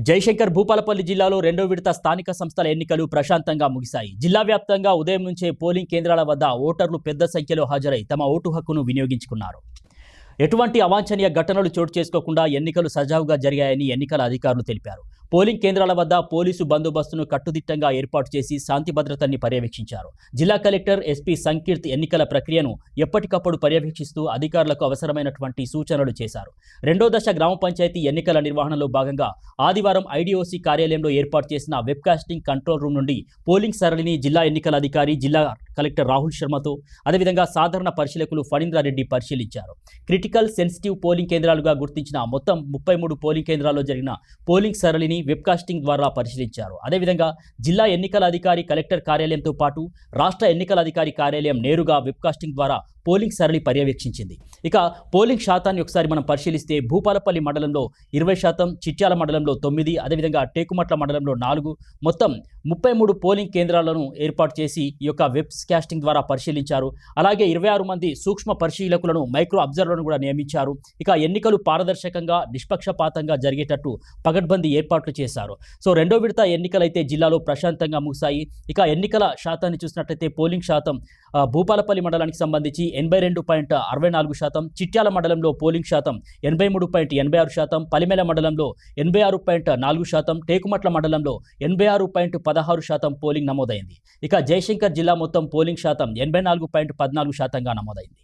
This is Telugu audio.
జయశంకర్ భూపాలపల్లి జిల్లాలో రెండో విడత స్థానిక సంస్థల ఎన్నికలు ప్రశాంతంగా ముగిశాయి. జిల్లా వ్యాప్తంగా ఉదయం నుంచే పోలింగ్ కేంద్రాల వద్ద ఓటర్లు పెద్ద సంఖ్యలో హాజరై తమ ఓటు హక్కును వినియోగించుకున్నారు. ఎటువంటి అవాంఛనీయ ఘటనలు చోటు చేసుకోకుండా ఎన్నికలు సజావుగా జరిగాయని ఎన్నికల అధికారులు తెలిపారు. పోలింగ్ కేంద్రాల వద్ద పోలీసు బందోబస్తును కట్టుదిట్టంగా ఏర్పాటు చేసి శాంతి భద్రతల్ని పర్యవేక్షించారు. జిల్లా కలెక్టర్ ఎస్పీ సంకీర్త్ ఎన్నికల ప్రక్రియను ఎప్పటికప్పుడు పర్యవేక్షిస్తూ అధికారులకు అవసరమైనటువంటి సూచనలు చేశారు. రెండో దశ గ్రామ పంచాయతీ ఎన్నికల నిర్వహణలో భాగంగా ఆదివారం ఐడిఓసి కార్యాలయంలో ఏర్పాటు చేసిన వెబ్కాస్టింగ్ కంట్రోల్ రూమ్ నుండి పోలింగ్ సరళిని జిల్లా ఎన్నికల అధికారి, జిల్లా కలెక్టర్ రాహుల్ శర్మతో అదేవిధంగా సాధారణ పరిశీలకులు ఫణీంద్రారెడ్డి పరిశీలించారు. క్రిటికల్ సెన్సిటివ్ పోలింగ్ కేంద్రాలుగా గుర్తించిన మొత్తం 33 పోలింగ్ కేంద్రాల్లో జరిగిన పోలింగ్ సరళిని వెబ్కాస్టింగ్ ద్వారా పరిశీలించారు. అదేవిధంగా జిల్లా ఎన్నికల అధికారి, కలెక్టర్ కార్యాలయంతో పాటు రాష్ట్ర ఎన్నికల అధికారి కార్యాలయం నేరుగా వెబ్కాస్టింగ్ ద్వారా పోలింగ్ సరళి పర్యవేక్షించింది. ఇక పోలింగ్ శాతాన్ని ఒకసారి మనం పరిశీలిస్తే భూపాలపల్లి మండలంలో 20%, చిట్యాల మండలంలో 9, అదేవిధంగా టేకుమట్ల మండలంలో 4, మొత్తం 33 పోలింగ్ కేంద్రాలను ఏర్పాటు చేసి ఈ యొక్క వెబ్కాస్టింగ్ ద్వారా పరిశీలించారు. అలాగే 26 మంది సూక్ష్మ పరిశీలకులను, మైక్రో అబ్జర్వర్లను కూడా నియమించారు. ఇక ఎన్నికలు పారదర్శకంగా, నిష్పక్షపాతంగా జరిగేటట్టు పగడ్బందీ ఏర్పాట్లు చేశారు. సో రెండో విడత ఎన్నికలైతే జిల్లాలో ప్రశాంతంగా ముగిశాయి. ఇక ఎన్నికల శాతాన్ని చూసినట్లయితే పోలింగ్ శాతం భూపాలపల్లి మండలానికి సంబంధించి 82.64%, చిట్యాల మండలంలో పోలింగ్ శాతం 83.86%, పలిమెల మండలంలో 86.4%, టేకుమట్ల మండలంలో 86.16% పోలింగ్ నమోదైంది. ఇక జయశంకర్ జిల్లా మొత్తం పోలింగ్ శాతం 84.14%గా నమోదైంది.